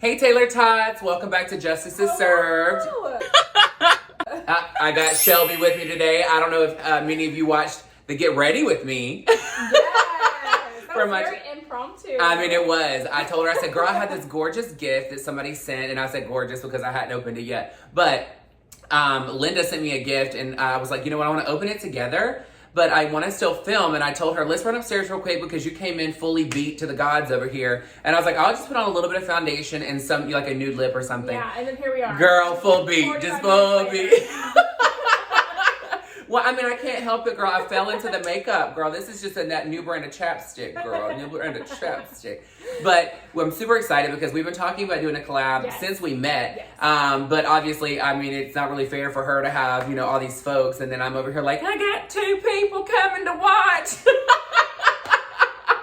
Hey Taylor-tots, welcome back to Justice is Served. I got Shelby with me today. I don't know if many of you watched the Get Ready With Me. Yes, that was very impromptu. I mean, it was. I told her, I said, girl, I had this gorgeous gift that somebody sent, and I said gorgeous because I hadn't opened it yet. But Linda sent me a gift, and I was like, you know what, I want to open it together, but I want to still film. And I told her, let's run upstairs real quick because you came in fully beat to the gods over here. And I was like, I'll just put on a little bit of foundation and some, like a nude lip or something. Yeah, and then here we are. Girl, full beat, just full beat. Well, I mean, I can't help it, girl. I fell into the makeup, girl. This is just that new brand of chapstick, girl. New brand of chapstick. But I'm super excited because we've been talking about doing a collab since we met. Yes. But obviously, I mean, it's not really fair for her to have, you know, all these folks. And then I'm over here like, I got 2 people coming to watch.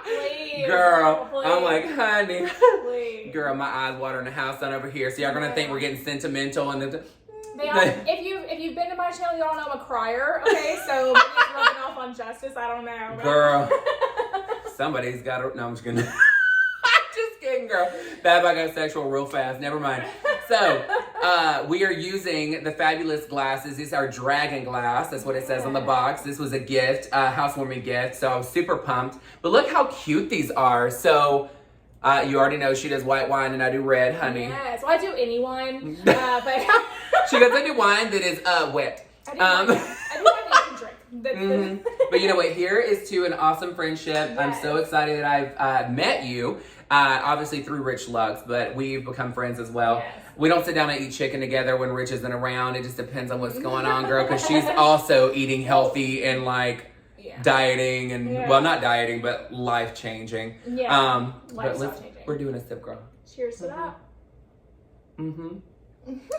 Please. Girl, Please. I'm like, honey. Please. Girl, my eyes watering the house down over here. So y'all gonna think we're getting sentimental and then. If you've been to my channel, y'all know I'm a crier. Okay, so maybe it's rubbing off on Justice. I don't know. But. Girl, somebody's got to. No, I'm just kidding. Just kidding, girl. That I got sexual real fast. Never mind. So, we are using the fabulous glasses. These are dragon glass. That's what it says on the box. This was a gift, housewarming gift. So I was super pumped. But look how cute these are. So. You already know she does white wine and I do red, honey. Yes, well, I do any wine, but she goes, I do wine that is wet. I do wine that you can drink. But you know what? Here is to an awesome friendship. Yes. I'm so excited that I've met you, obviously through Rich Lux, but we've become friends as well. Yes. We don't sit down and eat chicken together when Rich isn't around. It just depends on what's going on, girl, because she's also eating healthy and like dieting and well, not dieting, but life changing. Yeah. But we're doing a sip, girl. Cheers to that.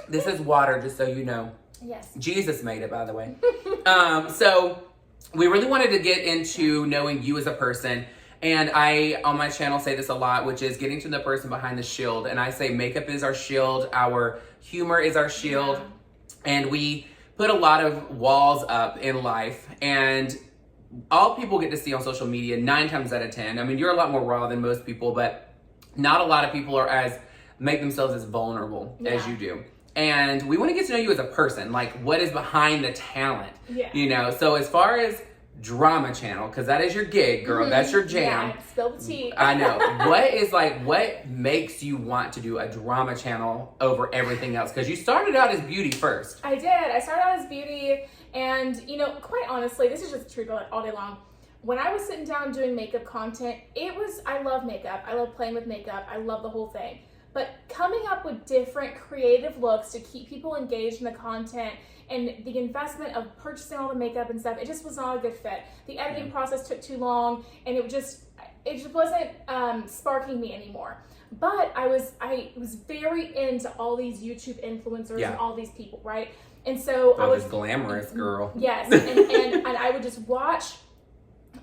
This is water, just so you know. Yes. Jesus made it, by the way. So we really wanted to get into knowing you as a person. And I, on my channel, say this a lot, which is getting to the person behind the shield. And I say makeup is our shield. Our humor is our shield. Yeah. And we put a lot of walls up in life. And all people get to see on social media 9 times out of 10. I mean, you're a lot more raw than most people, but not a lot of people are make themselves as vulnerable as you do. And we want to get to know you as a person, like what is behind the talent, you know? So as far as drama channel, because that is your gig, girl, that's your jam. Yeah, spill the tea. I know. What makes you want to do a drama channel over everything else? Because you started out as beauty first. I did. I started out as beauty. And, you know, quite honestly, this is just the truth all day long. When I was sitting down doing makeup content, I love makeup. I love playing with makeup. I love the whole thing. But coming up with different creative looks to keep people engaged in the content and the investment of purchasing all the makeup and stuff, it just was not a good fit. The editing process took too long and it just wasn't sparking me anymore. But I was very into all these YouTube influencers and all these people, right? And so I was glamorous, girl. Yes, and I would just watch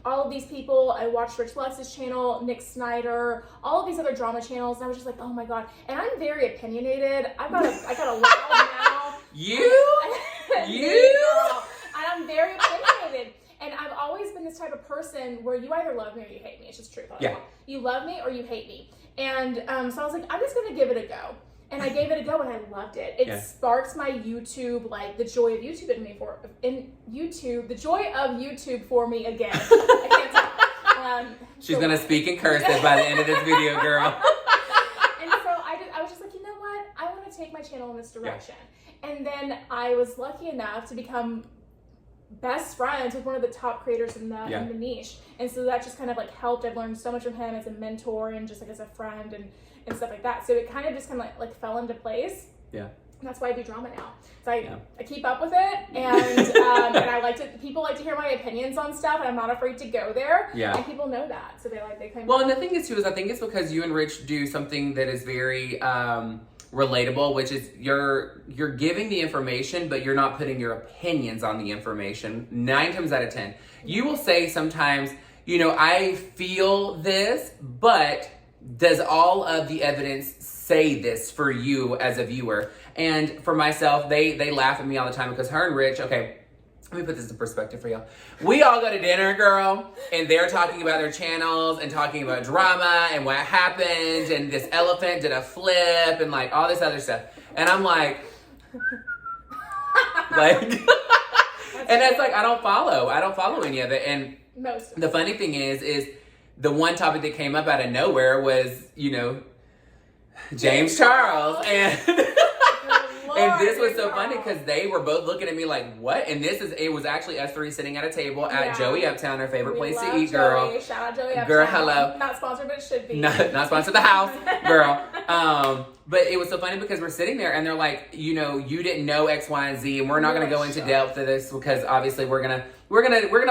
all of these people. I watched Rich Lux's channel, Nick Snyder, all of these other drama channels, and I was just like, oh my god. And I'm very opinionated. I got a loud mouth. You? Girl. And I'm very opinionated. And I've always been this type of person where you either love me or you hate me. It's just truth. You love me or you hate me. And so I was like, I'm just gonna give it a go. And I gave it a go and I loved it. It sparks my YouTube, like the joy of YouTube the joy of YouTube for me again. I can't talk. She's going to speak in cursive by the end of this video, girl. And so I was just like, you know what? I want to take my channel in this direction. And then I was lucky enough to become best friends with one of the top creators in the niche. And so that just kind of like helped. I've learned so much from him as a mentor and just like as a friend and stuff like that. So it kind of just kind of like fell into place. Yeah. And that's why I do drama now. So I keep up with it and and I like to, people like to hear my opinions on stuff and I'm not afraid to go there. Yeah. And people know that. So they kind of. Well, and the thing is too, is I think it's because you and Rich do something that is very relatable, which is you're giving the information, but you're not putting your opinions on the information 9 times out of 10. You will say sometimes, you know, I feel this, but does all of the evidence say this for you as a viewer? And for myself, they laugh at me all the time because her and Rich, okay, let me put this in perspective for y'all. We all go to dinner, girl, and they're talking about their channels and talking about drama and what happened and this elephant did a flip and like all this other stuff. And I'm like and it's like, I don't follow any of it. And the funny thing is the one topic that came up out of nowhere was, you know, James Charles. And this was so funny because they were both looking at me like, what? And it was actually us three sitting at a table at Joey Uptown, our favorite place to eat, girl. Shout out Joey Uptown. Girl, hello. Not sponsored, but it should be. Not sponsored the house, girl. But it was so funny because we're sitting there and they're like, you know, you didn't know X, Y, and Z, and we're not going to go into depth of this because obviously we're gonna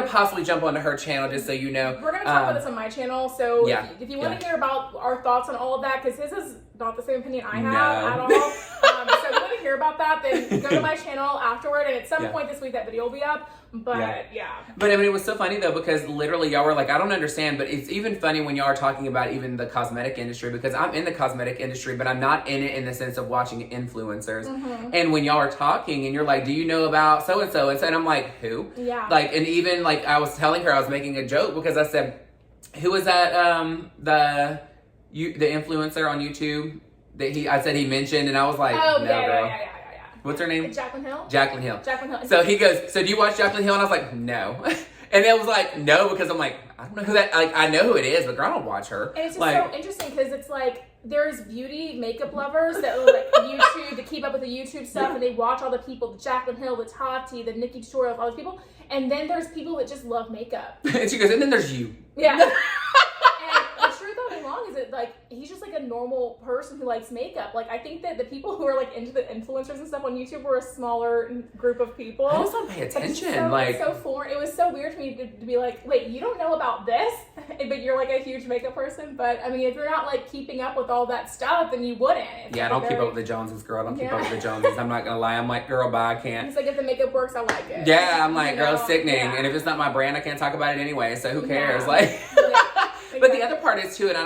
possibly jump onto her channel just so you know. We're gonna talk about this on my channel, so if you want to hear about our thoughts on all of that, because his is not the same opinion I have at all. So if you want to hear about that, then go to my channel afterward, and at some point this week that video will be up. But But I mean, it was so funny though because literally y'all were like, I don't understand, but it's even funny when y'all are talking about even the cosmetic industry because I'm in the cosmetic industry, but I'm not in it in the sense of watching influencers. And when y'all are talking and you're like, do you know about so and so? And I'm like, who? Yeah. Like, and even like I was telling her, I was making a joke because I said, who was that? The influencer on YouTube that I said he mentioned, and I was like, no, girl. What's her name? Jaclyn Hill. Jaclyn Hill. So he goes, so do you watch Jaclyn Hill? And I was like, no. And it was like, no, because I'm like, I don't know who that, like, I know who it is, but girl, I don't watch her. And it's just so interesting because it's like, there's beauty makeup lovers that like YouTube, to keep up with the YouTube stuff, and they watch all the people, the Jaclyn Hill, the Tati, the Nikki tutorials, all those people. And then there's people that just love makeup. And she goes, and then there's you. Yeah. And the truth of it long is that like he's just like a normal person who likes makeup. Like I think that the people who are like into the influencers and stuff on YouTube were a smaller group of people. I just don't pay attention. It's so foreign. It was so weird to me to be like, wait, you don't know about this, but you're like a huge makeup person. But I mean, if you're not like keeping up with all that stuff, then you wouldn't. I don't keep up with the Joneses, girl. I don't keep up with the Joneses. I'm not gonna lie. I'm like, girl, bye, I can't. It's like if the makeup works, I like it. Yeah, I'm like, girl, sickening. And if it's not my brand, I can't talk about it anyway. So who cares? Like. But the other part is too, and I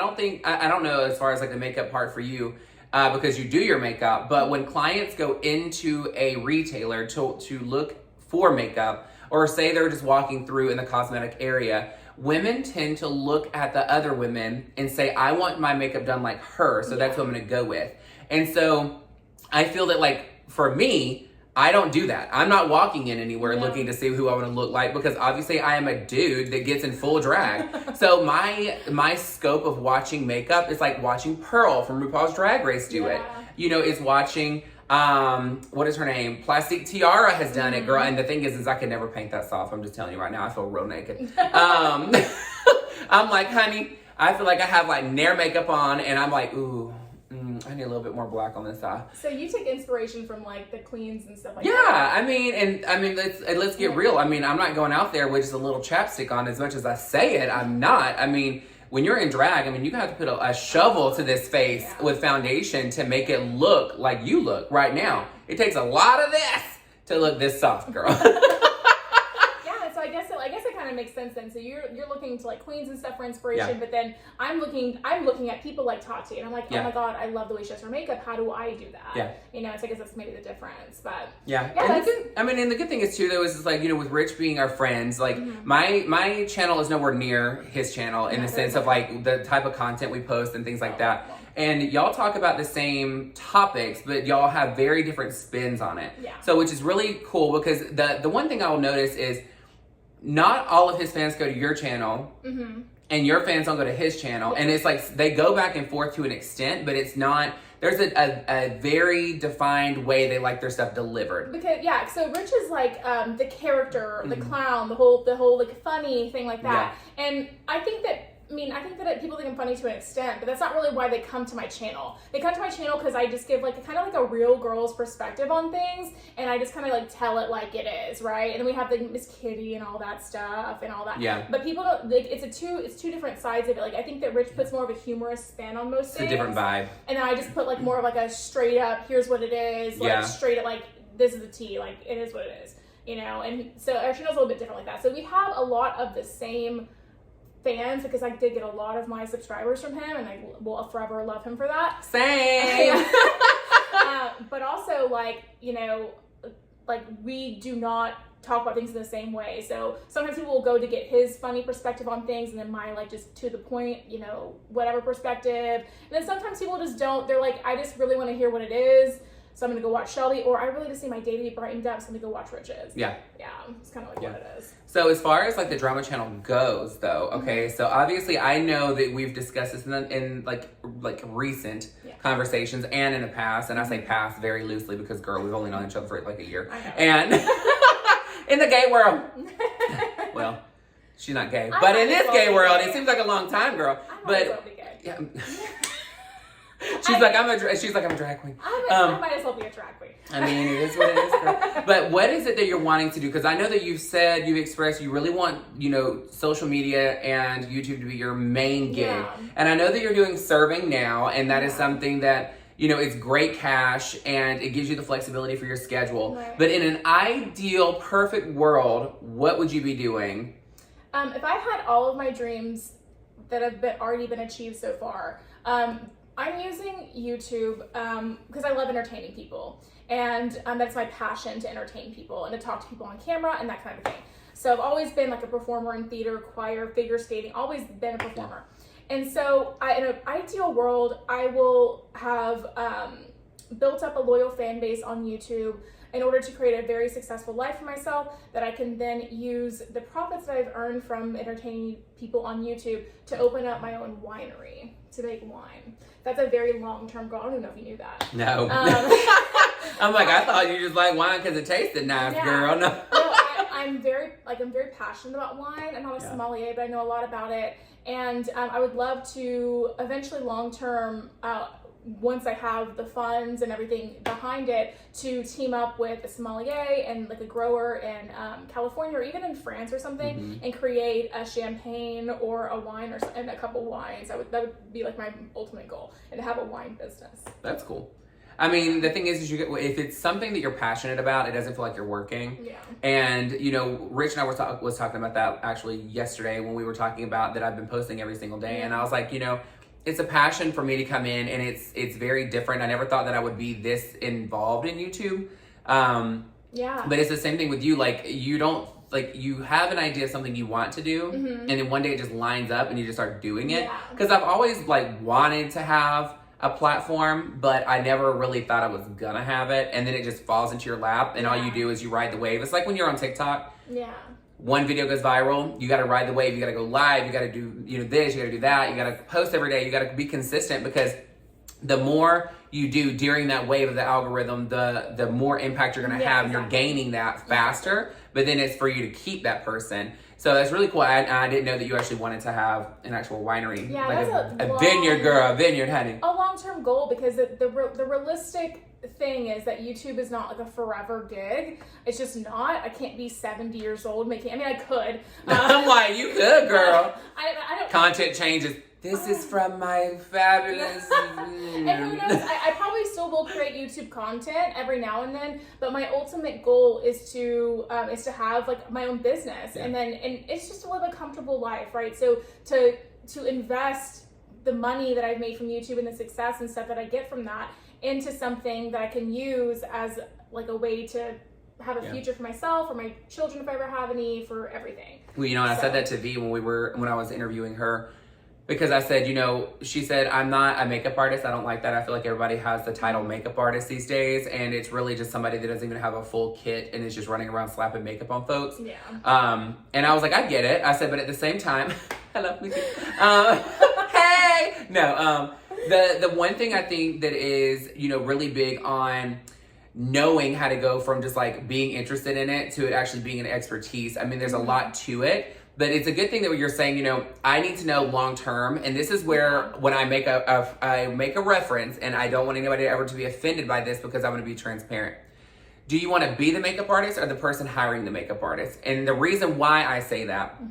don't know as far as like the makeup part for you, because you do your makeup, but when clients go into a retailer to look for makeup, or say they're just walking through in the cosmetic area, women tend to look at the other women and say, I want my makeup done like her, so that's what I'm gonna go with. And so I feel that like for me, I don't do that. I'm not walking in anywhere looking to see who I want to look like because obviously I am a dude that gets in full drag. So my scope of watching makeup is like watching Pearl from RuPaul's Drag Race do it. You know, it's watching, what is her name? Plastic Tiara has done it, girl. And the thing is I could never paint that soft. I'm just telling you right now, I feel real naked. I'm like, honey, I feel like I have like Nair makeup on and I'm like, ooh. I need a little bit more black on this eye. So you take inspiration from like the queens and stuff like that. Yeah, I mean, let's get real. I mean, I'm not going out there with just a little chapstick on as much as I say it. I'm not. I mean, when you're in drag, I mean, you have to put a shovel to this face with foundation to make it look like you look right now. It takes a lot of this to look this soft, girl. I guess it kind of makes sense then. So you're looking to like queens and stuff for inspiration, but then I'm looking at people like Tati, and I'm like, oh my god, I love the way she does her makeup. How do I do that? Yeah. You know, so I guess that's maybe the difference. But and the good thing is too, though, is like, you know, with Rich being our friends, like my channel is nowhere near his channel in the sense of like the type of content we post and things like that. And y'all talk about the same topics, but y'all have very different spins on it. Yeah. So which is really cool because the one thing I'll notice is not all of his fans go to your channel and your fans don't go to his channel. And it's like they go back and forth to an extent, but it's not, there's a very defined way they like their stuff delivered. Because so Rich is like the character, the clown, the whole like funny thing like that. Yeah. And I think that people think I'm funny to an extent, but that's not really why they come to my channel. They come to my channel because I just give like a real girl's perspective on things, and I just kind of like tell it like it is, right? And then we have like Miss Kitty and all that stuff and all that. Yeah. But people don't. Like, it's two different sides of it. Like I think that Rich puts more of a humorous spin on most things. It's a different vibe. And then I just put like more of like a straight up, here's what it is. Like straight up, like this is the tea. Like it is what it is. You know. And so our channel's a little bit different like that. So we have a lot of the same fans because I did get a lot of my subscribers from him, and I will forever love him for that. Same. But also, like, you know, like we do not talk about things in the same way. So sometimes people will go to get his funny perspective on things, and then my like just to the point, you know, whatever perspective. And then sometimes people just don't. They're like, I just really want to hear what it is, so I'm gonna go watch Shelby, or I really just need my day to be brightened up, so I'm gonna go watch Riches. Yeah. Yeah, it's kind of like what it is. So as far as like the drama channel goes, though, okay, so obviously I know that we've discussed this in like recent conversations and in the past, and I say past very loosely because girl, we've only known each other for like a year, and in the gay world, well, she's not gay, but in this gay world, it seems like a long time, girl. But yeah. She's like, I'm a drag queen. I might as well be a drag queen. I mean, it is what it is, girl. But what is it that you're wanting to do? Because I know that you've expressed you really want, you know, social media and YouTube to be your main gig. Yeah. And I know that you're doing serving now, and that is something that, you know, it's great cash and it gives you the flexibility for your schedule. Right. But in an ideal, perfect world, what would you be doing? If I had all of my dreams that have already been achieved so far, I'm using YouTube because I love entertaining people, and that's my passion, to entertain people and to talk to people on camera and that kind of thing. So I've always been like a performer in theater, choir, figure skating, always been a performer. And so in an ideal world, I will have built up a loyal fan base on YouTube in order to create a very successful life for myself that I can then use the profits that I've earned from entertaining people on YouTube to open up my own winery to make wine. That's a very long-term goal. I don't even know if you knew that. No. I'm like, I thought you just like wine because it tasted nice, girl. No. I'm very passionate about wine. I'm not a sommelier, but I know a lot about it. And I would love to eventually long-term, once I have the funds and everything behind it, to team up with a sommelier and like a grower in California or even in France or something, and create a champagne or a wine and a couple wines. That would be like my ultimate goal, and to have a wine business. That's cool. I mean, the thing is if it's something that you're passionate about, it doesn't feel like you're working. Yeah. And, you know, Rich and I was talking about that actually yesterday when we were talking about that I've been posting every single day. And I was like, you know, it's a passion for me to come in, and it's very different. I never thought that I would be this involved in YouTube. But it's the same thing with you. Like, you have an idea of something you want to do, and then one day it just lines up and you just start doing it. Because I've always like wanted to have a platform, but I never really thought I was gonna have it. And then it just falls into your lap, and all you do is you ride the wave. It's like when you're on TikTok. Yeah. One video goes viral, you got to ride the wave, you got to go live, you got to do, you know, this, you got to do that, you got to post every day, you got to be consistent, because the more you do during that wave of the algorithm, the more impact you're going to have, and you're gaining that faster, but then it's for you to keep that person. So that's really cool. I didn't know that you actually wanted to have an actual winery, like a vineyard girl, a vineyard honey. A long-term goal, because the realistic thing is that YouTube is not like a forever gig. It's just not. I can't be 70 years old making. I mean, I could. I'm like, you could, girl. I don't. Content changes. This is from my fabulous. And who knows? I probably still will create YouTube content every now and then, but my ultimate goal is to have like my own business, and it's just to live a comfortable life, right? So to invest the money that I've made from YouTube and the success and stuff that I get from that into something that I can use as like a way to have a future for myself, or my children if I ever have any, for everything. Well, you know, I said that to V when I was interviewing her, because I said, you know, she said, I'm not a makeup artist. I don't like that. I feel like everybody has the title makeup artist these days, and it's really just somebody that doesn't even have a full kit and is just running around slapping makeup on folks. Yeah. And I was like, I get it. I said, but at the same time, hello, Lucy. Hey, no. The one thing I think that is, you know, really big on knowing how to go from just like being interested in it to it actually being an expertise. I mean, there's a lot to it, but it's a good thing that you're saying, you know, I need to know long term. And this is where when I make a reference, and I don't want anybody ever to be offended by this, because I want to be transparent. Do you want to be the makeup artist or the person hiring the makeup artist? And the reason why I say that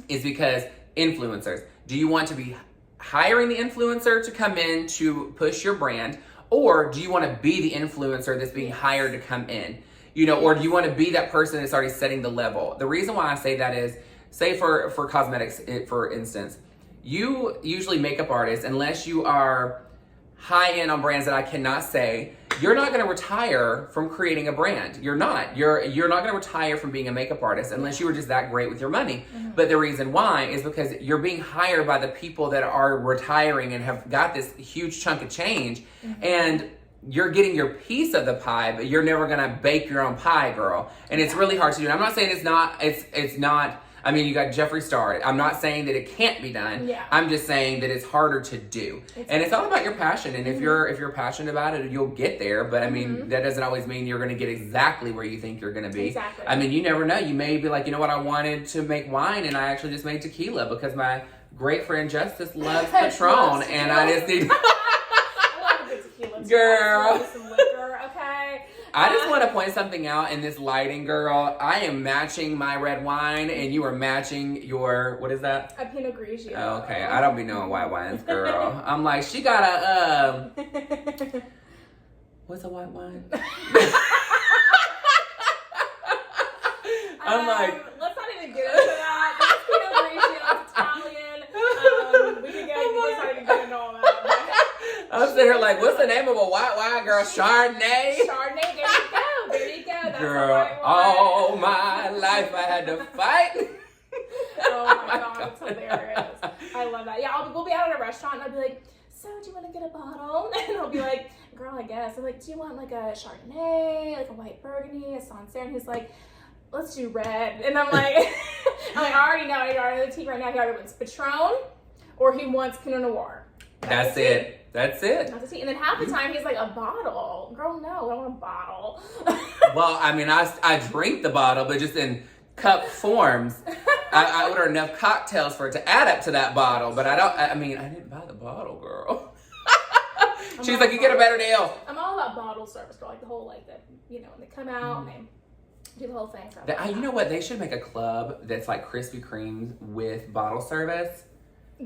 is because influencers. Do you want to be hiring the influencer to come in to push your brand, or do you want to be the influencer that's being hired to come in? You know, or do you want to be that person that's already setting the level? The reason why I say that is, say for cosmetics, for instance, you usually makeup artists, unless you are high end on brands that I cannot say, you're not going to retire from creating a brand. You're not. You're not going to retire from being a makeup artist unless you were just that great with your money. But the reason why is because you're being hired by the people that are retiring and have got this huge chunk of change, and you're getting your piece of the pie, but you're never going to bake your own pie, girl. And it's really hard to do. And I'm not saying it's not. I mean, you got Jeffree Star. I'm not saying that it can't be done. Yeah. I'm just saying that it's harder to do. And it's all about your passion. And if you're passionate about it, you'll get there. But I mean, that doesn't always mean you're going to get exactly where you think you're going to be. Exactly. I mean, you never know. You may be like, you know what, I wanted to make wine and I actually just made tequila because my great friend Justice loves Patron. And I just need... I love a good tequila. Girl. Some liquor, okay? I just want to point something out in this lighting, girl. I am matching my red wine, and you are matching your, what is that? A Pinot Grigio. Oh, okay, I don't be knowing white wines, girl. I'm like, she got a, what's a white wine? I'm like, let's not even get into that. That's Pinot Grigio, it's Italian. We can let's not even get into all that. I'm sitting here like, what's the name of a white wine, girl? Chardonnay? Chardonnay, there you go. There you go. That's girl, the right one. all my life I had to fight. Oh my god, it's hilarious. I love that. Yeah, we'll be out at a restaurant and I'll be like, so do you want to get a bottle? And I'll be like, girl, I guess. I'm like, do you want like a Chardonnay, like a white Burgundy, a Sancerre? And he's like, let's do red. And I'm like, I already know. I already know the tea right now. He either wants Patron or he wants Pinot Noir. That's it. That's it. Not the tea. And then half the time he's like, a bottle. Girl, no, I don't want a bottle. Well, I mean, I drink the bottle, but just in cup forms. I order enough cocktails for it to add up to that bottle, but I didn't buy the bottle, girl. She's like, you get a better deal. I'm all about bottle service, girl. Like the whole, like, when they come out and they do the whole thing. So You know what? They should make a club that's like Krispy Kreme with bottle service.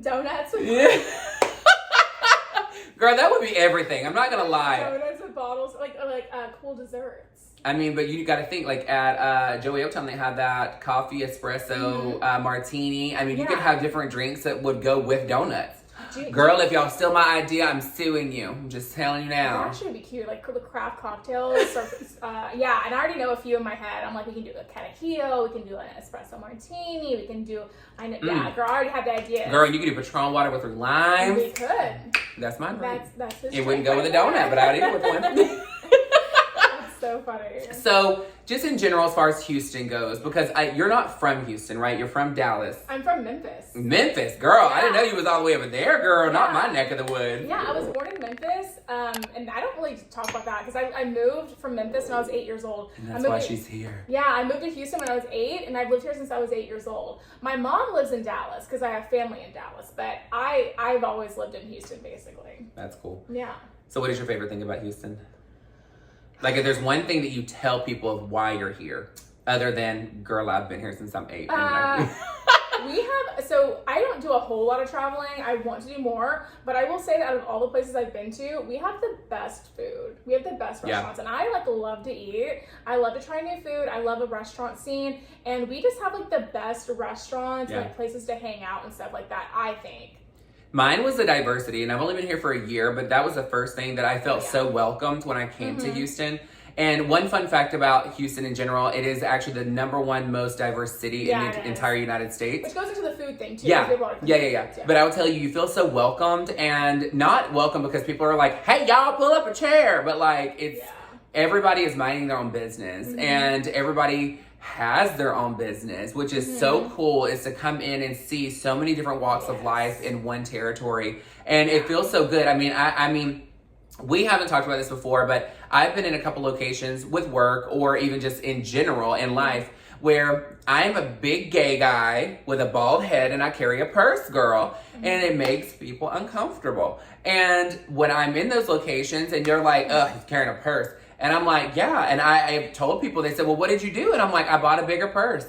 Donuts. Yeah. Girl, that would be everything. I'm not gonna lie. Donuts with bottles, like cool desserts. I mean, but you got to think like at Joey Oaktown, they had that coffee espresso martini. I mean, you could have different drinks that would go with donuts. Girl, if y'all steal my idea, I'm suing you. I'm just telling you now. That actually would be cute, like the craft cocktails. Yeah, and I already know a few in my head. I'm like, we can do a Catahio, we can do an espresso martini, we can do. Yeah, girl, I already have the idea. Girl, you could do Patron water with limes. We could. That's my drink. That's his it wouldn't go right with a donut, there. but I'd eat it with one. So funny. So, just in general, as far as Houston goes, because you're not from Houston, right? You're from Dallas. I'm from Memphis. Memphis, girl. Yeah. I didn't know you was all the way over there, girl. Yeah. Not my neck of the woods. Yeah, I was born in Memphis, and I don't really talk about that because I moved from Memphis when I was 8 years old. And that's why she's here. Yeah, I moved to Houston when I was 8, and I've lived here since I was 8 years old. My mom lives in Dallas because I have family in Dallas, but I've always lived in Houston, basically. That's cool. Yeah. So, what is your favorite thing about Houston? Like, if there's one thing that you tell people of why you're here, other than, girl, I've been here since I'm 8. So I don't do a whole lot of traveling. I want to do more, but I will say that out of all the places I've been to, we have the best food. We have the best restaurants, and I love to eat. I love to try new food. I love a restaurant scene, and we just have like the best restaurants, like places to hang out and stuff like that, I think. Mine was the diversity, and I've only been here for a year, but that was the first thing that I felt so welcomed when I came to Houston. And one fun fact about Houston in general, it is actually the #1 most diverse city in the entire United States. Which goes into the food thing too. Yeah. But I will tell you, you feel so welcomed, and not welcome because people are like, hey, y'all, pull up a chair. But like, it's everybody is minding their own business, and everybody has their own business, which is so cool, is to come in and see so many different walks of life in one territory. And it feels so good. I mean, we haven't talked about this before, but I've been in a couple locations with work or even just in general in life where I'm a big gay guy with a bald head and I carry a purse, girl, and it makes people uncomfortable. And when I'm in those locations and they're like, ugh, he's carrying a purse. And I'm like, yeah. And I've told people, they said, well, what did you do? And I'm like, I bought a bigger purse.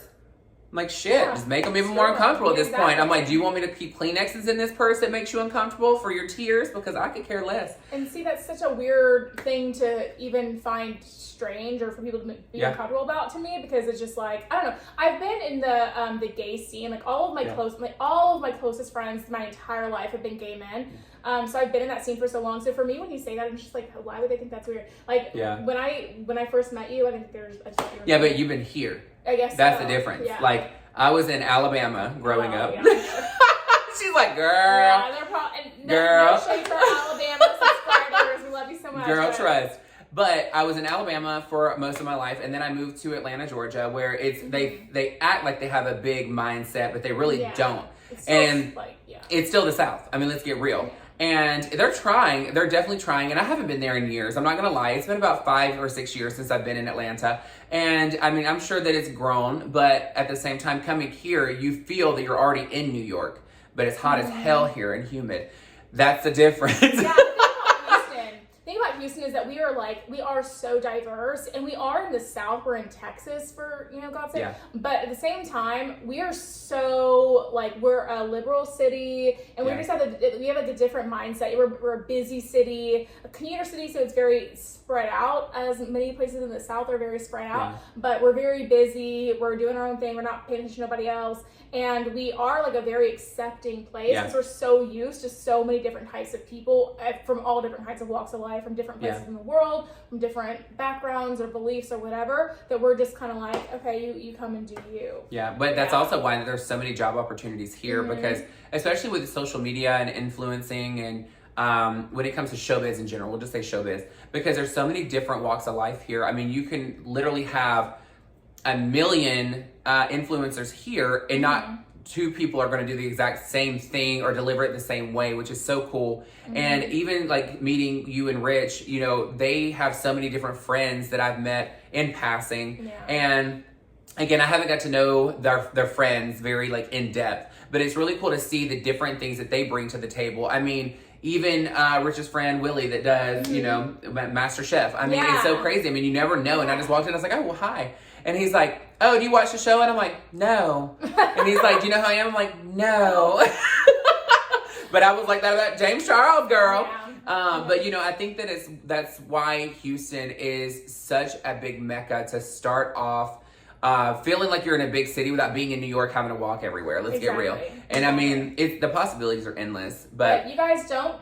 I'm like, shit, just make them even more uncomfortable at this point. I'm like, do you want me to keep Kleenexes in this purse that makes you uncomfortable for your tears? Because I could care less. And see, that's such a weird thing to even find strange or for people to be uncomfortable about to me, because it's just like, I don't know. I've been in the gay scene, like all of my closest friends my entire life have been gay men. So I've been in that scene for so long. So for me, when you say that, I'm just like, why would they think that's weird? Like, when I first met you, I didn't think there was a Yeah, but you've been here. I guess that's so. the difference. Yeah. Like, I was in Alabama growing up. Yeah. She's like, girl. Yeah, they're probably, no shade for Alabama subscribers. We love you so much. Girl, trust. But I was in Alabama for most of my life, and then I moved to Atlanta, Georgia, where it's they act like they have a big mindset, but they really don't. It's still, it's still the South. I mean, let's get real. Yeah. And they're trying. They're definitely trying. And I haven't been there in years. I'm not going to lie. It's been about 5 or 6 years since I've been in Atlanta. And I mean, I'm sure that it's grown. But at the same time, coming here, you feel that you're already in New York. But it's hot as hell here and humid. That's the difference. Yeah, the thing about Houston is that we are so diverse, and we are in the South. We're in Texas, for God's sake. Yeah. But at the same time, we are so we're a liberal city, and we just have a different mindset. We're a busy city, a commuter city, so it's very spread out. As many places in the South are very spread out, but we're very busy. We're doing our own thing. We're not paying attention to nobody else. And we are a very accepting place because we're so used to so many different types of people from all different kinds of walks of life, from different places in the world, from different backgrounds or beliefs or whatever, that we're just kind of like, okay, you come and do you. Yeah, but that's also why there's so many job opportunities here because especially with social media and influencing and when it comes to showbiz in general, we'll just say showbiz, because there's so many different walks of life here. I mean, you can literally have 1 million influencers here and not 2 people are going to do the exact same thing or deliver it the same way, which is so cool. And even meeting you and Rich, they have so many different friends that I've met in passing. And again, I haven't got to know their friends very in depth, but it's really cool to see the different things that they bring to the table. I mean, even Rich's friend Willie that does, Master Chef. I mean, it's so crazy. I mean, you never know. And I just walked in, I was like, oh, well, hi. And he's like, oh, do you watch the show? And I'm like, no. And he's like, do you know who I am? I'm like, no. But I was like that about James Charles, girl. But I think that's why Houston is such a big mecca to start off feeling like you're in a big city without being in New York, having to walk everywhere. Let's get real. And I mean, the possibilities are endless. But you guys don't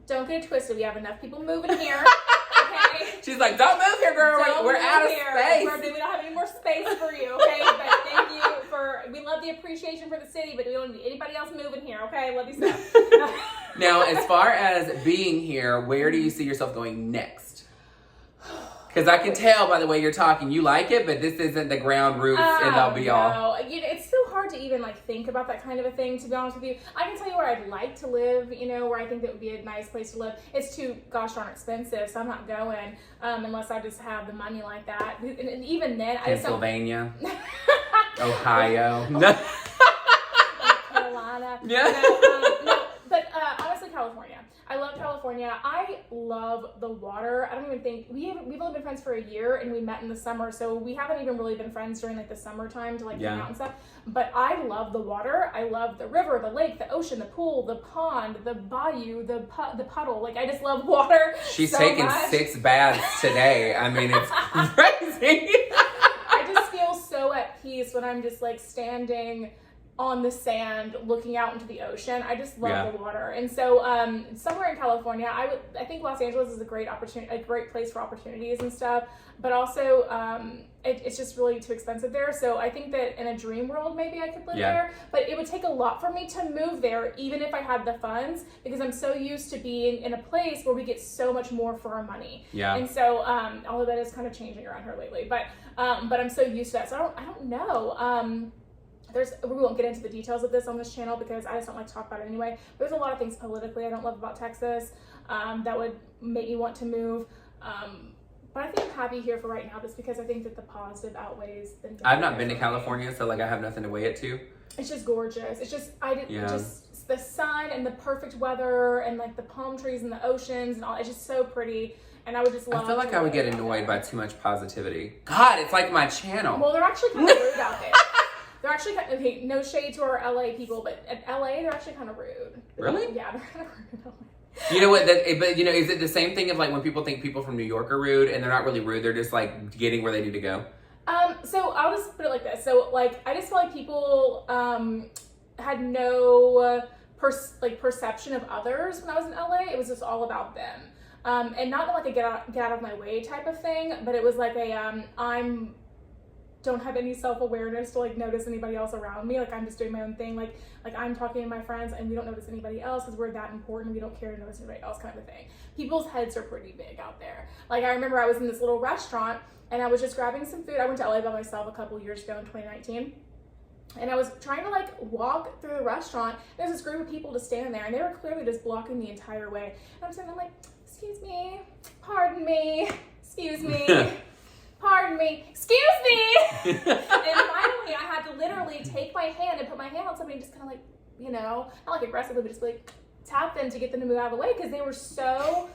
get it twisted. We have enough people moving here. Okay? She's like, don't move here, girl. We're out of space. We don't have any more space for you, okay? But thank you we love the appreciation for the city, but we don't need anybody else moving here, okay? Love you so. Now, as far as being here, where do you see yourself going next? Because I can tell by the way you're talking, you like it, but this isn't the ground roots and they'll be all. It's so hard to even think about that kind of a thing, to be honest with you. I can tell you where I'd like to live, where I think that would be a nice place to live. It's too gosh darn expensive, so I'm not going unless I just have the money like that. And even then, Pennsylvania, Ohio, North Carolina. But honestly, California. I love California. I love the water. I don't even think we've only been friends for a year, and we met in the summer, so we haven't even really been friends during the summertime to hang out and stuff. But I love the water. I love the river, the lake, the ocean, the pool, the pond, the bayou, the puddle. I just love water. She's so taken much. 6 baths today. I mean, it's crazy. I just feel so at peace when I'm just standing on the sand looking out into the ocean. I just love the water. And so somewhere in California, I think Los Angeles is a great place for opportunities and stuff, but also it's just really too expensive there. So I think that in a dream world maybe I could live there, but it would take a lot for me to move there even if I had the funds, because I'm so used to being in a place where we get so much more for our money. And so although that is kind of changing around here lately, but I'm so used to that. So I don't know. We won't get into the details of this on this channel because I just don't like to talk about it anyway. There's a lot of things politically I don't love about Texas that would make me want to move. But I think I'm happy here for right now just because I think that the positive outweighs the negative. I've not been to California, so I have nothing to weigh it to. It's just gorgeous. It's just just the sun and the perfect weather and the palm trees and the oceans and all. It's just so pretty. And I would just love. I feel like I would get annoyed by too much positivity. God, it's like my channel. Well, they're actually kind of rude out there. They're actually okay, no shade to our LA people, but at LA they're actually kind of rude. Really? Yeah, they're kind of rude. You know what? But is it the same thing of when people think people from New York are rude and they're not really rude? They're just getting where they need to go. So I'll just put it like this. So I just feel like people had no perception of others when I was in LA. It was just all about them. And not like a get out of my way type of thing, but it was like a don't have any self-awareness to like notice anybody else around me. Like I'm just doing my own thing. Like I'm talking to my friends and we don't notice anybody else because we're that important. We don't care to notice anybody else, kind of a thing. People's heads are pretty big out there. Like I remember I was in this little restaurant and I was just grabbing some food. I went to LA by myself a couple years ago in 2019. And I was trying to like walk through the restaurant. There's this group of people just standing there and they were clearly just blocking the entire way. And I'm sitting there like, excuse me, pardon me, excuse me. Pardon me, excuse me. And finally I had to literally take my hand and put my hand on somebody and just kind of like, you know, not like aggressively, but just like tap them to get them to move out of the way because they were so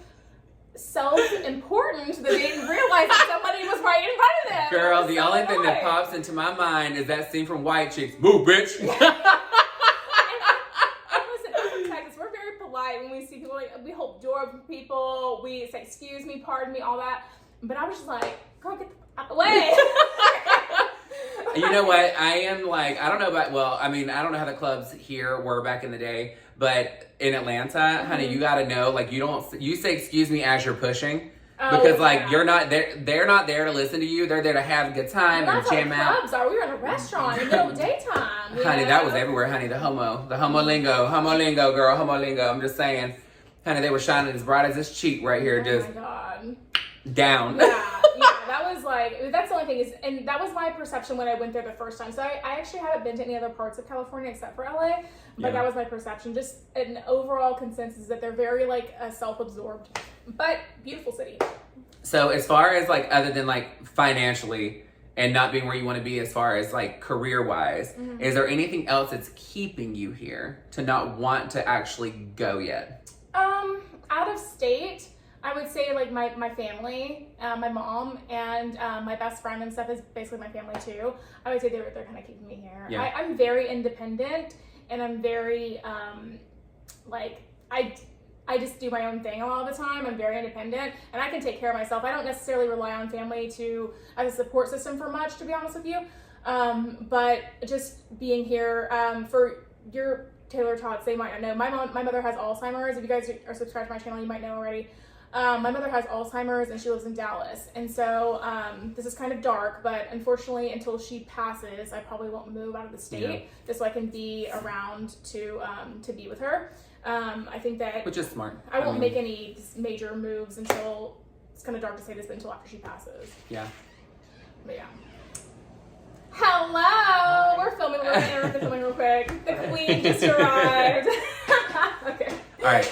self-important that they didn't realize that somebody was right in front of them. Girl, the only thing that pops into my mind is that scene from White Chicks. Move, bitch. And listen, I'm from Texas. We're very polite when we see people. Like, we hold door for people. We say, excuse me, pardon me, all that. But I was just like, girl, get out the way. You know what? I am like, I don't know about, well, I mean, I don't know how the clubs here were back in the day, but in Atlanta, honey, you gotta know, like, you say excuse me as you're pushing. Because like you're not there, they're not there to listen to you. They're there to have a good time and jam out. Clubs are. We were in a restaurant in the middle of daytime. Honey, that was everywhere, honey. The homo lingo, girl, homo lingo. I'm just saying, honey, they were shining as bright as this cheek right here, just my God. Down. Yeah, that was like, that's the only thing is, and that was my perception when I went there the first time. So I actually haven't been to any other parts of California except for LA, but that was my perception. Just an overall consensus that they're very like self-absorbed, but beautiful city. So as far as like, other than like financially and not being where you want to be as far as like career-wise, is there anything else that's keeping you here to not want to actually go yet? Out of state, I would say like my family, my mom and my best friend and stuff is basically my family too. I would say they're kind of keeping me here. Yeah. I'm very independent and I'm very like I just do my own thing a lot of the time. I'm very independent and I can take care of myself. I don't necessarily rely on family as a support system for much, to be honest with you. But just being here for your Taylor-tots, they might not know. My mother has Alzheimer's. If you guys are subscribed to my channel, you might know already. My mother has Alzheimer's and she lives in Dallas. And so this is kind of dark, but unfortunately until she passes, I probably won't move out of the state just so I can be around to be with her. I think that, which is smart. I won't make any major moves until, it's kind of dark to say this, but until after she passes. Yeah. But yeah. Hello! We're filming, we're going to interrupt the filming real quick. The queen just arrived. Okay. All right.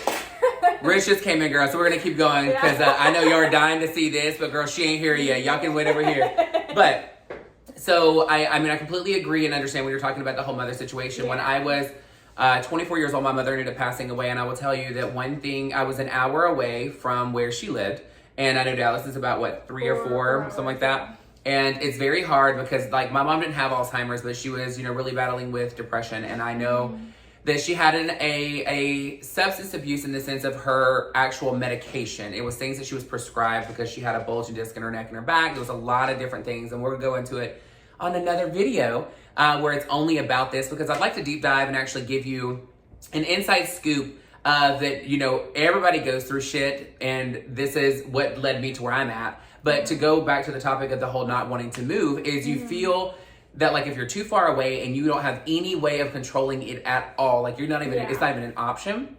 Rich just came in, girl, so we're going to keep going because I know y'all are dying to see this, but girl, she ain't here yet. Y'all can wait over here. But, so, I mean, I completely agree and understand when you're talking about the whole mother situation. Yeah. When I was 24 years old, my mother ended up passing away, and I will tell you that one thing, I was an hour away from where she lived, and I know Dallas is about, what, 3 or 4, something like that. And it's very hard because, like, my mom didn't have Alzheimer's, but she was, really battling with depression, and I know that she had a substance abuse in the sense of her actual medication. It was things that she was prescribed because she had a bulging disc in her neck and her back. There was a lot of different things, and we're gonna go into it on another video where it's only about this because I'd like to deep dive and actually give you an inside scoop that, everybody goes through shit, and this is what led me to where I'm at. But to go back to the topic of the whole not wanting to move is you feel that like if you're too far away and you don't have any way of controlling it at all, like you're not even, it's not even an option,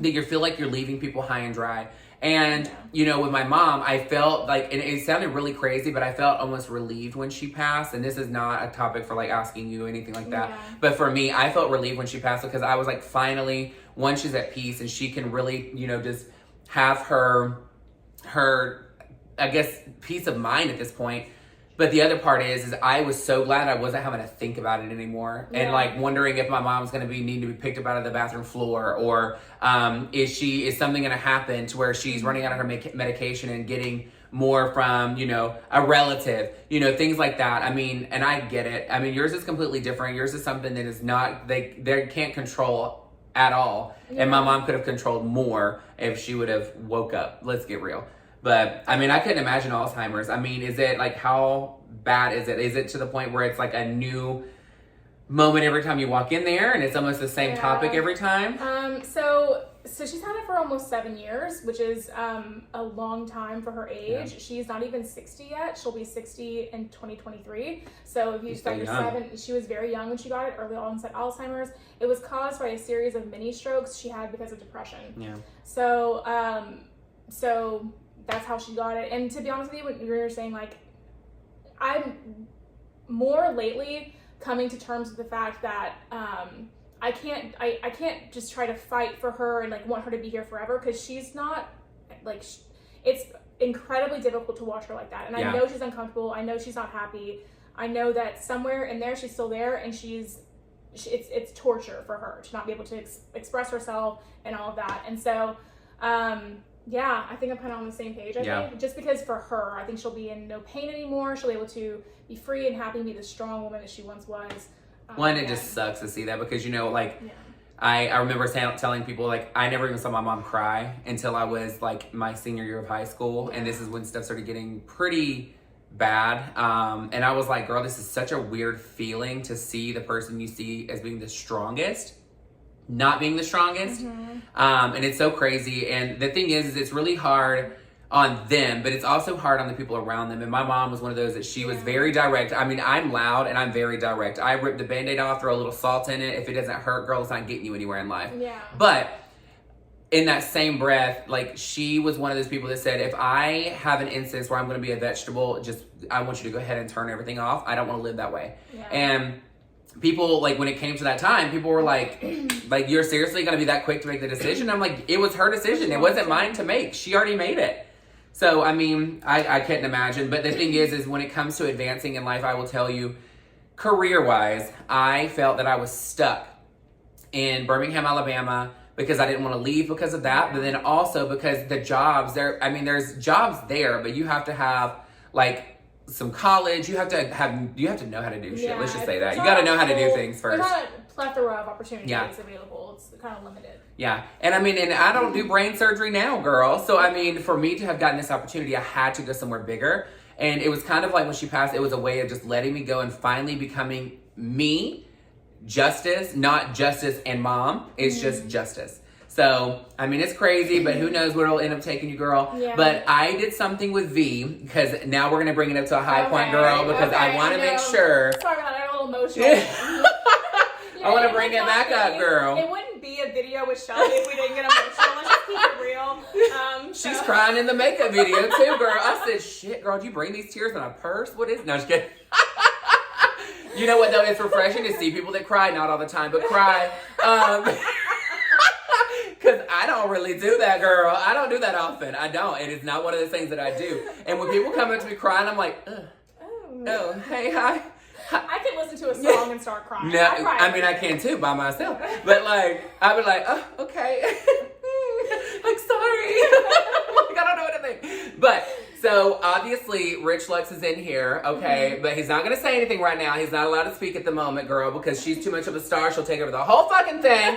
that you feel like you're leaving people high and dry. And, with my mom, I felt like, and it sounded really crazy, but I felt almost relieved when she passed. And this is not a topic for like asking you anything like that. Yeah. But for me, I felt relieved when she passed because I was like, finally, one, she's at peace and she can really, just have her, I guess, peace of mind at this point. But the other part is I was so glad I wasn't having to think about it anymore. Yeah. And like wondering if my mom's going to need to be picked up out of the bathroom floor or is something going to happen to where she's running out of her medication and getting more from, a relative, things like that. I mean, and I get it. I mean, yours is completely different. Yours is something that is not, they can't control at all. Yeah. And my mom could have controlled more if she would have woke up. Let's get real. But, I mean, I couldn't imagine Alzheimer's. I mean, is it, like, how bad is it? Is it to the point where it's, like, a new moment every time you walk in there, and it's almost the same topic every time? So she's had it for almost 7 years, which is a long time for her age. Yeah. She's not even 60 yet. She'll be 60 in 2023. So if you factor 7, she was very young when she got it, early onset Alzheimer's. It was caused by a series of mini strokes she had because of depression. Yeah. So so that's how she got it. And to be honest with you, when you were saying, like, I'm more lately coming to terms with the fact that I can't just try to fight for her and like want her to be here forever, because she's not like it's incredibly difficult to watch her like that. And I know she's uncomfortable. I know she's not happy. I know that somewhere in there she's still there, and it's torture for her to not be able to express herself and all of that. And so I think I'm kind of on the same page. I think just because for her, I think she'll be in no pain anymore. She'll be able to be free and happy and be the strong woman that she once was. One, it just sucks to see that, because, you know, like, I remember telling people, like, I never even saw my mom cry until I was, like, my senior year of high school, and this is when stuff started getting pretty bad, and I was like, girl, this is such a weird feeling to see the person you see as being the strongest not being the strongest, and it's so crazy. And the thing is it's really hard on them, but it's also hard on the people around them. And my mom was one of those that she was very direct. I mean, I'm loud and I'm very direct. I rip the Band-Aid off, throw a little salt in it. If it doesn't hurt, girl, it's not getting you anywhere in life. Yeah. But in that same breath, like, she was one of those people that said, if I have an instance where I'm going to be a vegetable, I want you to go ahead and turn everything off. I don't want to live that way. Yeah. And people, like, when it came to that time, people were like, you're seriously going to be that quick to make the decision? I'm like, it was her decision. It wasn't mine to make. She already made it. So, I mean, I couldn't imagine. But the thing is when it comes to advancing in life, I will tell you, career-wise, I felt that I was stuck in Birmingham, Alabama, because I didn't want to leave because of that. But then also because the jobs there, I mean, there's jobs there, but you have to have, like, some college. You have to know how to do shit. Let's just say that. You got to know how to do things first. There's not a plethora of opportunities available. It's kind of limited. Yeah. And I mean, and I don't do brain surgery now, girl. So, I mean, for me to have gotten this opportunity, I had to go somewhere bigger. And it was kind of like when she passed, it was a way of just letting me go and finally becoming me, Justice, not Justice and Mom. It's just Justice. So, I mean, it's crazy, but who knows where it'll end up taking you, girl. Yeah. But I did something with V, because now we're going to bring it up to a high point, girl, because I want to make sure. Sorry about that, I'm a little emotional. I want to bring it back up, girl. It wouldn't be a video with Shelby if we didn't get emotional. Let's just keep it real. She's crying in the makeup video, too, girl. I said, shit, girl, did you bring these tears in a purse? What is... No, just kidding. You know what, though? It's refreshing to see people that cry, not all the time, but cry. Because I don't really do that, girl. I don't do that often. I don't. It is not one of the things that I do. And when people come up to me crying, I'm like, ugh. Oh, hey, hi. I can listen to a song and start crying. No, I mean, I can too by myself. But, like, I would like, oh, okay. Like, sorry. Like, I don't know what to think. But, so, obviously, Rich Lux is in here, okay? But he's not going to say anything right now. He's not allowed to speak at the moment, girl, because she's too much of a star. She'll take over the whole fucking thing.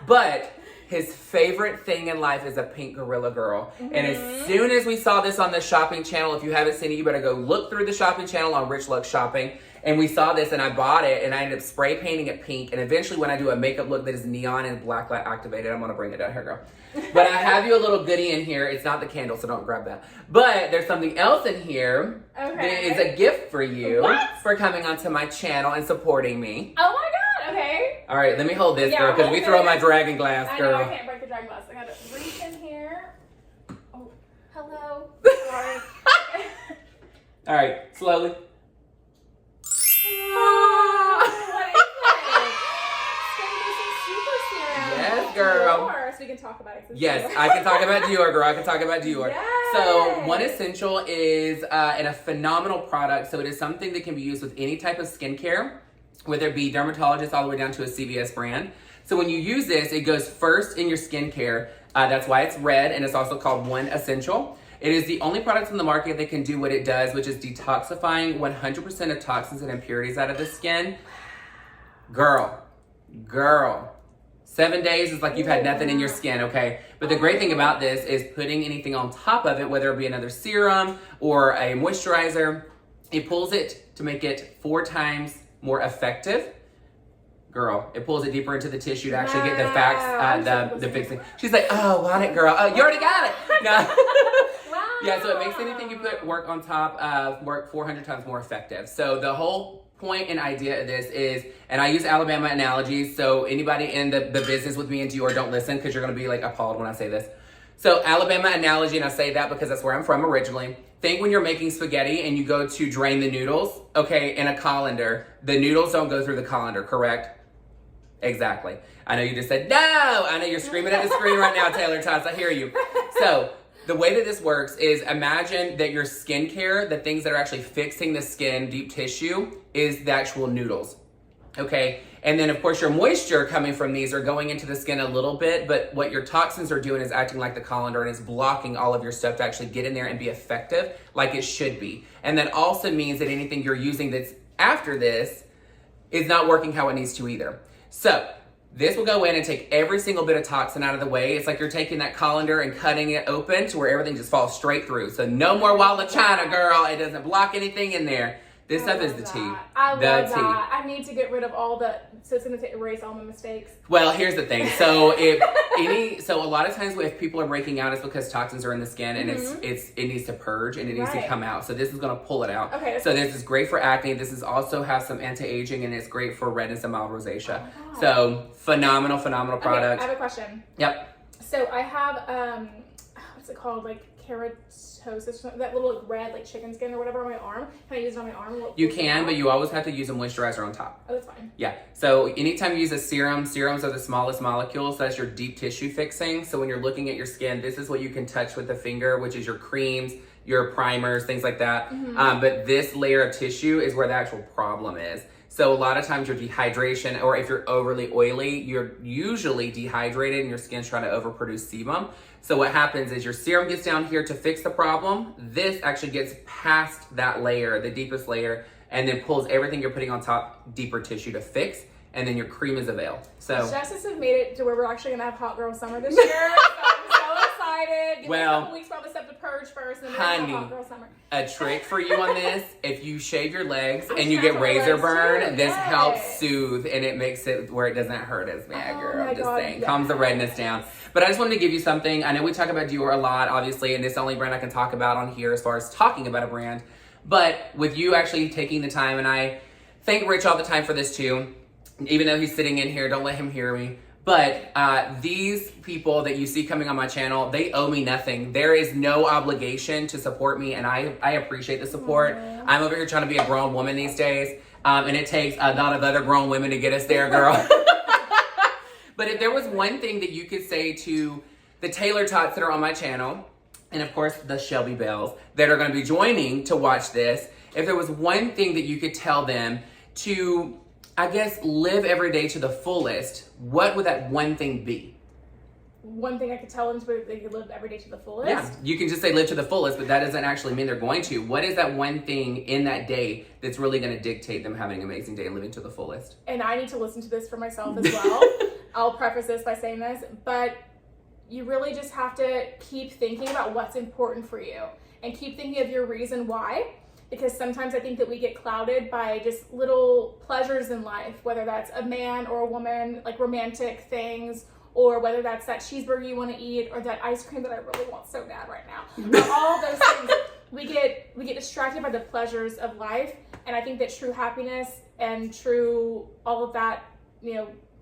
But his favorite thing in life is a pink gorilla, girl. And as soon as we saw this on the shopping channel, if you haven't seen it, you better go look through the shopping channel on Rich Lux Shopping. And we saw this, and I bought it, and I ended up spray painting it pink. And eventually, when I do a makeup look that is neon and black light activated, I'm going to bring it down here, girl. But I have you a little goodie in here. It's not the candle, so don't grab that. But there's something else in here that is a gift for you for coming onto my channel and supporting me. Oh, my God. Okay. All right, let me hold this, girl, because we throw my dragon glass, girl. I know, I can't break the dragon glass. I got to reach in here. Oh, hello. Sorry. All right, slowly. Yes, girl. So we can talk about it. Yes, I can talk about Dior, girl. I can talk about Dior. Yes. So, One Essential is a phenomenal product. So, it is something that can be used with any type of skincare, whether it be dermatologist all the way down to a CVS brand. So, when you use this, it goes first in your skincare. That's why it's red, and it's also called One Essential. It is the only product on the market that can do what it does, which is detoxifying 100% of toxins and impurities out of the skin. Girl. 7 days is like you've had nothing in your skin, okay? But the great thing about this is putting anything on top of it, whether it be another serum or a moisturizer, it pulls it to make it 4 times more effective, Girl, it pulls it deeper into the tissue to actually get the facts, the fixing. She's like, oh, want it, girl. Oh, you already got it. No. Wow. Yeah, so it makes anything you put work on top work 400 times more effective. So the whole point and idea of this is, and I use Alabama analogies, so anybody in the business with me and Dior, don't listen because you're going to be like appalled when I say this. So Alabama analogy, and I say that because that's where I'm from originally. Think when you're making spaghetti and you go to drain the noodles, okay, in a colander. The noodles don't go through the colander, correct? Exactly. I know you just said, no! I know you're screaming at the screen right now, Taylor-tots. I hear you. So the way that this works is imagine that your skincare, the things that are actually fixing the skin, deep tissue, is the actual noodles. Okay? And then, of course, your moisture coming from these are going into the skin a little bit, but what your toxins are doing is acting like the colander and is blocking all of your stuff to actually get in there and be effective like it should be. And that also means that anything you're using that's after this is not working how it needs to either. So this will go in and take every single bit of toxin out of the way. It's like you're taking that colander and cutting it open to where everything just falls straight through. So no more wall of China, girl. It doesn't block anything in there. This stuff is the tea. I love that. I need to get rid of all the, so it's going to erase all my mistakes. Well, here's the thing. So so a lot of times if people are breaking out, it's because toxins are in the skin and it needs to purge and it needs to come out. So this is going to pull it out. Okay. So this is great for acne. This is also has some anti-aging and it's great for redness and mild rosacea. Oh, so phenomenal product. I have a question. Yep. So I have, what's it called? Like keratosis, that little red like chicken skin or whatever on my arm. Can I use it on my arm? You can, but you always have to use a moisturizer on top. Oh, that's fine. Yeah. So anytime you use a serum, serums are the smallest molecules. That's your deep tissue fixing. So when you're looking at your skin, this is what you can touch with the finger, which is your creams, your primers, things like that. But this layer of tissue is where the actual problem is. So a lot of times your dehydration, or if you're overly oily, you're usually dehydrated and your skin's trying to overproduce sebum. So what happens is your serum gets down here to fix the problem. This actually gets past that layer, the deepest layer, and then pulls everything you're putting on top, deeper tissue to fix. And then your cream is a veil. So Justice have made it to where we're actually gonna have hot girl summer this year. So I'm so excited. Give me a couple weeks for all this stuff to purge first, and then we'll have hot girl summer. A trick for you on this: if you shave your legs and you get razor burn, this helps soothe and it makes it where it doesn't hurt as bad, girl. I'm just saying, calms the redness down. But I just wanted to give you something. I know we talk about Dior a lot, obviously, and it's the only brand I can talk about on here as far as talking about a brand. But with you actually taking the time, and I thank Rich all the time for this too. Even though he's sitting in here, don't let him hear me. But these people that you see coming on my channel, they owe me nothing. There is no obligation to support me, and I appreciate the support. I'm over here trying to be a grown woman these days, and it takes a lot of other grown women to get us there, girl. But if there was one thing that you could say to the Taylor-tots that are on my channel, and of course the Shelby Bells that are going to be joining to watch this, if there was one thing that you could tell them to, I guess, live every day to the fullest, what would that one thing be? One thing I could tell them is they could live every day to the fullest? Yeah, you can just say live to the fullest, but that doesn't actually mean they're going to. What is that one thing in that day that's really going to dictate them having an amazing day and living to the fullest? And I need to listen to this for myself as well. I'll preface this by saying this, but you really just have to keep thinking about what's important for you and keep thinking of your reason why. Because sometimes I think that we get clouded by just little pleasures in life, whether that's a man or a woman, like romantic things, or whether that's that cheeseburger you want to eat or that ice cream that I really want so bad right now. All those things, we get distracted by the pleasures of life. And I think that true happiness and true all of that,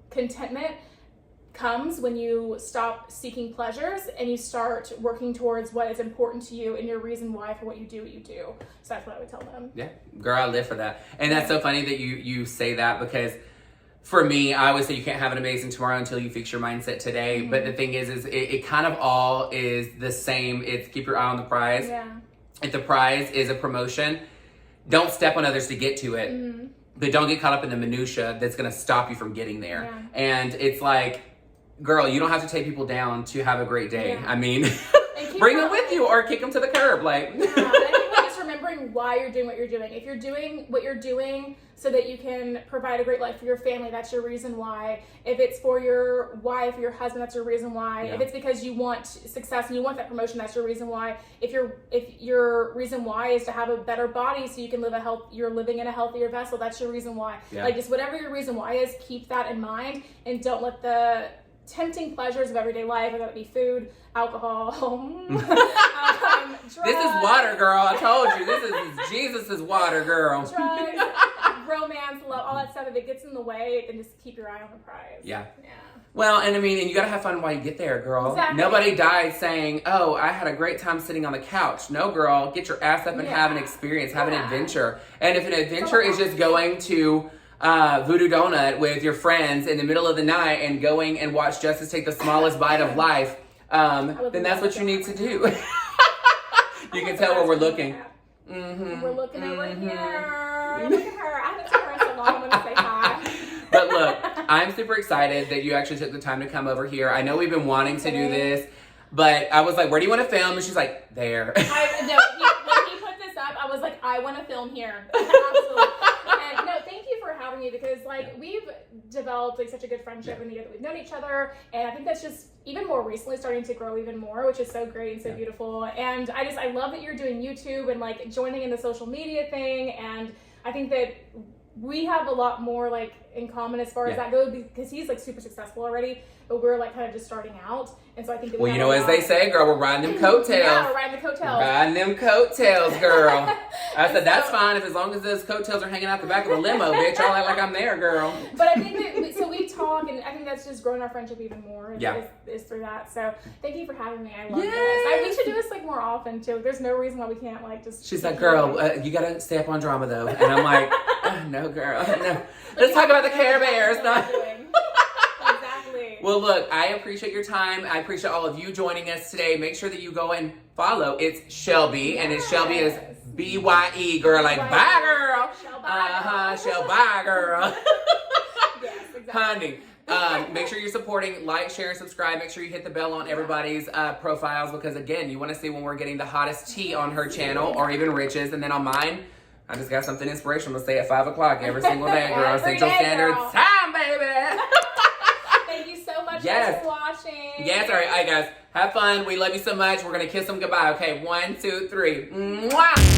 contentment comes when you stop seeking pleasures and you start working towards what is important to you and your reason why for what you do. So that's what I would tell them. Yeah, girl, I live for that. And that's so funny that you say that, because for me, I always say you can't have an amazing tomorrow until you fix your mindset today. But the thing is it kind of all is the same. It's keep your eye on the prize. Yeah. If the prize is a promotion, don't step on others to get to it. But don't get caught up in the minutia that's going to stop you from getting there. Yeah. And it's like, girl, you don't have to take people down to have a great day. Yeah. I mean, bring them with you or kick them to the curb. Like, I think just remembering remembering why you're doing what you're doing. If you're doing what you're doing so that you can provide a great life for your family, that's your reason why. If it's for your wife or your husband, that's your reason why. Yeah. If it's because you want success and you want that promotion, that's your reason why. If your reason why is to have a better body so you can you're living in a healthier vessel, that's your reason why. Yeah. Like, just whatever your reason why is, keep that in mind, and don't let the tempting pleasures of everyday life, whether it be food, alcohol, drugs, This is water, girl. I told you. This is Jesus' water, girl. drugs, romance, love, all that stuff. If it gets in the way, then just keep your eye on the prize. Yeah. Yeah. Well, and I mean, and you gotta have fun while you get there, girl. Exactly. Nobody died saying, "Oh, I had a great time sitting on the couch." No, girl, get your ass up and have an experience, have an adventure. And if an adventure is just going to Voodoo Donut with your friends in the middle of the night and going and watch Justice take the smallest bite of life, then that's what you need to do. You can tell where we're looking. Mm-hmm. We're looking over here. Look at her. I haven't seen her in so long. I'm gonna say hi. But look, I'm super excited that you actually took the time to come over here. I know we've been wanting to do this, but I was like, where do you want to film? And she's like, there. When he put this up, I was like, I want to film here. Absolutely. And no, thank you for having me, because like we've developed like such a good friendship in the year that we've known each other, and I think that's just even more recently starting to grow even more, which is so great and so beautiful. And I love that you're doing YouTube and like joining in the social media thing, and I think that we have a lot more like in common as far as that goes, because he's like super successful already, but we're like kind of just starting out. And so I think that well, you know, as they say, girl, we're riding them coattails. Yeah, we're riding the coattails. Riding them coattails, girl. I said, that's fine as long as those coattails are hanging out the back of the limo, bitch. I'll act like I'm there, girl. But I think that, so we talk, and I think that's just growing our friendship even more is through that. So thank you for having me. I love this. We should do this like more often too. There's no reason why we can't like just. She's like, girl, you gotta stay up on drama though. And I'm like, no, girl, no. Let's talk about the Care Bears. Exactly. Well, look, I appreciate your time. I appreciate all of you joining us today. Make sure that you go and follow It's Shelby, and it's Shelby is BYE, girl, like bye, girl. Shelbye, girl. Yes, exactly. Honey, make sure you're supporting, like, share, and subscribe. Make sure you hit the bell on everybody's profiles, because again, you want to see when we're getting the hottest tea on her channel, or even Rich's. And then on mine, I just got something inspirational to say at 5 o'clock every single day, girl. Central Standard Time, baby. Thank you so much for watching. Yes, all right, guys. Have fun. We love you so much. We're going to kiss them goodbye. Okay, 1, 2, 3. Mwah!